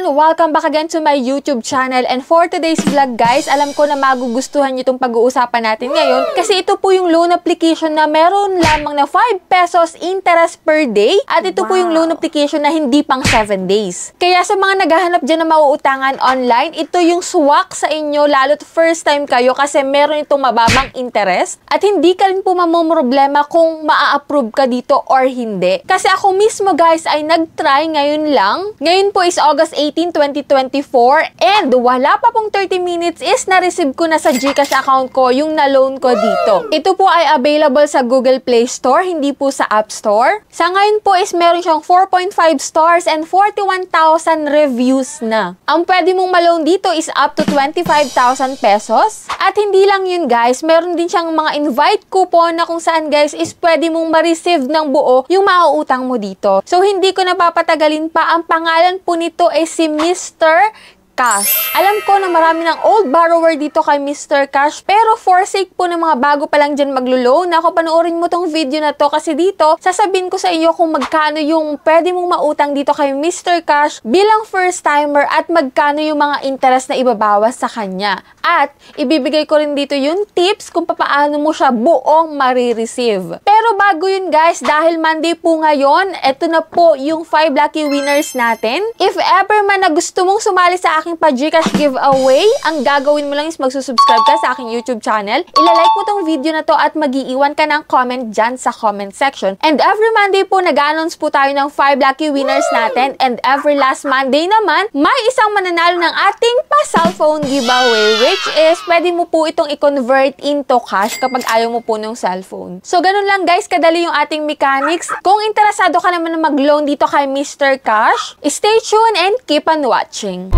everyone! Welcome back again to my YouTube channel. And for today's vlog guys, alam ko na magugustuhan nyo itong pag-uusapan natin ngayon. Kasi ito po yung loan application na meron lamang na 5 pesos interest per day. At ito po yung loan application na hindi pang 7 days. Kaya sa mga naghahanap dyan na mauutangan online, ito yung swak sa inyo lalo't first time kayo kasi meron itong mababang interest. At hindi ka rin po mamumroblema kung maa-approve ka dito or hindi. Kasi ako mismo guys ay nag-try ngayon lang. Ngayon po is August 18, 2024 and wala pa pong 30 minutes is na-receive ko na sa GCash account ko yung na-loan ko dito. Ito po ay available sa Google Play Store, hindi po sa App Store. Sa ngayon po is meron siyang 4.5 stars and 41,000 reviews na. Ang pwede mong ma-loan dito is up to 25,000 pesos. At hindi lang yun guys, meron din siyang mga invite coupon na kung saan guys is pwede mong ma-receive ng buo yung mauutang mo dito. So hindi ko napapatagalin pa, ang pangalan po nito ay si Mr. Cash. Alam ko na marami ng old borrower dito kay Mr. Cash, pero for sake po ng mga bago pa lang dyan maglo-loan, ako panoorin mo tong video na to kasi dito, sasabihin ko sa iyo kung magkano yung pwede mong mautang dito kay Mr. Cash bilang first timer at magkano yung mga interest na ibabawas sa kanya. At ibibigay ko rin dito yung tips kung paano mo siya buong marireceive. Pero bago yun guys, dahil Monday po ngayon, eto na po yung 5 lucky winners natin. If ever man na gusto mong sumali sa aking pa-GCash giveaway, ang gagawin mo lang is magsusubscribe ka sa aking YouTube channel. Ilalike mo tong video na to at mag-iiwan ka ng comment dyan sa comment section. And every Monday po, nag-announce po tayo ng 5 lucky winners natin. And every last Monday naman, may isang mananalo ng ating pa-cellphone giveaway, which is pwede mo po itong i-convert into cash kapag ayaw mo po ng cellphone. So, ganun lang guys, kadali yung ating mechanics. Kung interesado ka naman na mag-loan dito kay Mr. Cash, stay tuned and keep on watching.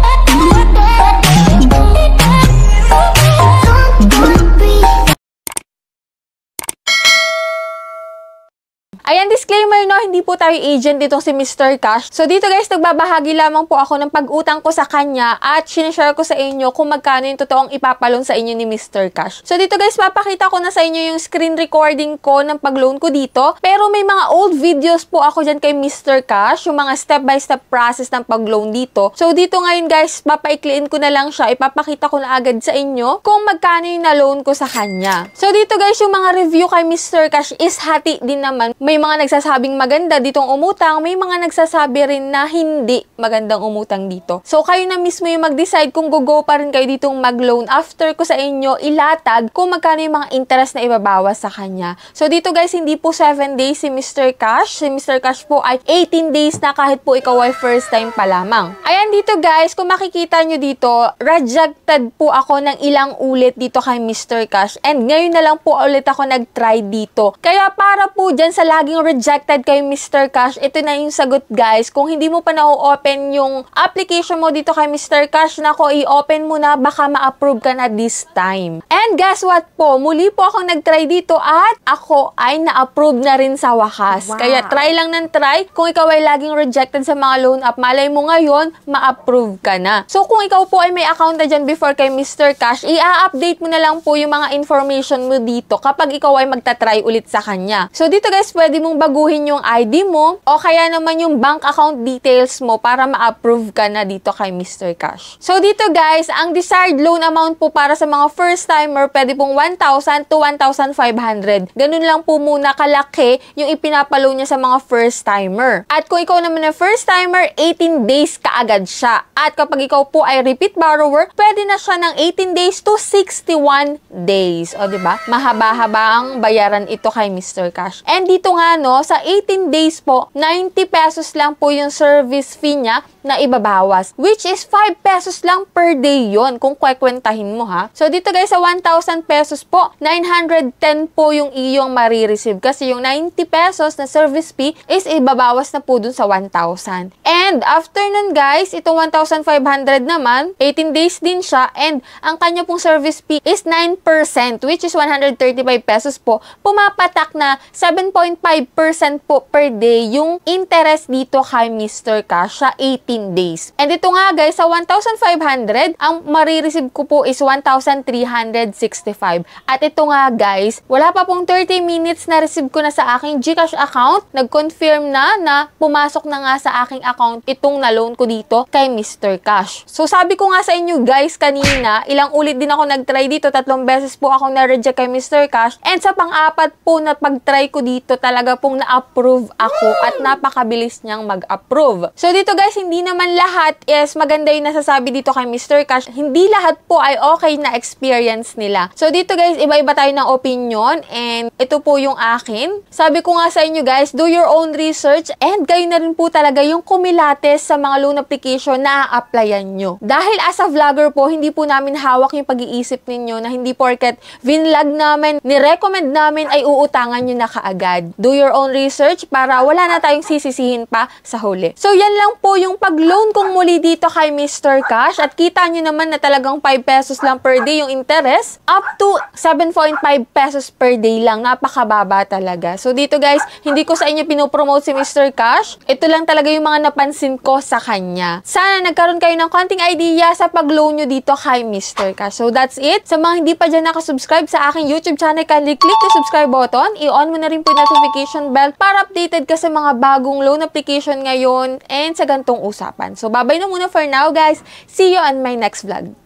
Ayan, disclaimer no, hindi po tayo agent ditong si Mr. Cash. So dito guys, nagbabahagi lamang po ako ng pag-utang ko sa kanya at sinishare ko sa inyo kung magkano yung totoong ipapaloan sa inyo ni Mr. Cash. So dito guys, papakita ko na sa inyo yung screen recording ko ng pag-loan ko dito. Pero may mga old videos po ako dyan kay Mr. Cash, yung mga step-by-step process ng pag-loan dito. So dito ngayon guys, papaikliin ko na lang siya, ipapakita ko na agad sa inyo kung magkano yung na-loan ko sa kanya. So dito guys, yung mga review kay Mr. Cash is hati din naman. May mga nagsasabing maganda ditong umutang, may mga nagsasabi rin na hindi magandang umutang dito. So, kayo na mismo yung mag-decide kung go pa rin kayo ditong mag-loan after ko sa inyo ilatag kung magkano yung mga interest na ibabawas sa kanya. So, dito guys, hindi po 7 days si Mr. Cash. Si Mr. Cash po ay 18 days na kahit po ikaw ay first time pa lamang. Ayan dito guys, kung makikita nyo dito, rejected po ako ng ilang ulit dito kay Mr. Cash. And ngayon na lang po ulit ako nag-try dito. Kaya para po dyan sa laging rejected kay Mr. Cash, ito na yung sagot guys. Kung hindi mo pa na-open yung application mo dito kay Mr. Cash, nako, i-open mo na, baka ma-approve ka na this time. And guess what po, muli po akong nag-try dito at ako ay na-approve na rin sa wakas. Wow. Kaya try lang ng try. Kung ikaw ay laging rejected sa mga loan app, malay mo ngayon, ma-approve ka na. So kung ikaw po ay may account na dyan before kay Mr. Cash, i-update mo na lang po yung mga information mo dito kapag ikaw ay magta-try ulit sa kanya. So dito guys, pwede mong baguhin yung ID mo o kaya naman yung bank account details mo para ma-approve ka na dito kay Mr. Cash. So dito guys, ang desired loan amount po para sa mga first timer, pwede pong 1,000 to 1,500. Ganun lang po muna kalaki yung ipinapaloan niya sa mga first timer. At kung ikaw naman na first timer, 18 days kaagad siya. At kapag ikaw po ay repeat borrower, pwede na siya ng 18 days to 61 days. O diba? Mahaba-haba ang bayaran ito kay Mr. Cash. And dito nga no, sa 18 days po, 90 pesos lang po yung service fee niya na ibabawas. Which is 5 pesos lang per day yon kung kwekwentahin mo ha. So dito guys, sa 1,000 pesos po, 910 po yung iyong marireceive. Kasi yung 90 pesos na service fee is ibabawas na po dun sa 1,000. And after nun guys, itong 1,500 naman, 18 days din siya. And ang kanya pong service fee is 9%, which is 135 pesos po. Pumapatak na 7.5% po per day yung interest dito kay Mr. Cash sa 18 days. And ito nga guys, sa 1,500, ang marireceive ko po is 1,365. At ito nga guys, wala pa pong 30 minutes na receive ko na sa aking GCash account. Nag-confirm na pumasok na nga sa aking account itong na-loan ko dito dito kay Mr. Cash. So sabi ko nga sa inyo guys kanina, ilang ulit din ako nag-try dito, 3 beses po ako na-reject kay Mr. Cash. And sa pang-apat po na pag-try ko dito, talaga pong na-approve ako at napakabilis niyang mag-approve. So dito guys, hindi naman lahat is maganda yung nasasabi dito kay Mr. Cash. Hindi lahat po ay okay na experience nila. So dito guys, iba-iba tayo ng opinion and ito po yung akin. Sabi ko nga sa inyo guys, do your own research and kayo na rin po talaga yung kumilates sa mga loan application na a-applyan nyo. Dahil as a vlogger po, hindi po namin hawak yung pag-iisip ninyo na hindi porket vinlog namin, ni-recommend namin ay uutangan nyo na kaagad. Do your own research para wala na tayong sisisihin pa sa huli. So yan lang po yung pag-loan kong muli dito kay Mr. Cash at kita nyo naman na talagang 5 pesos lang per day yung interest up to 7.5 pesos per day lang. Napakababa talaga. So dito guys, hindi ko sa inyo pinopromote si Mr. Cash. Ito lang talaga yung mga napansin ko sa kanya. Sana nagkaroon kayo ng konting idea sa pag-loan nyo dito kay Mr. Cash. So that's it. Sa mga hindi pa dyan nakasubscribe sa aking YouTube channel, kindly click the subscribe button. I-on mo na rin po yung notification bell para updated ka sa mga bagong loan application ngayon and sa gantong usapan. So bye-bye na muna for now guys. See you on my next vlog.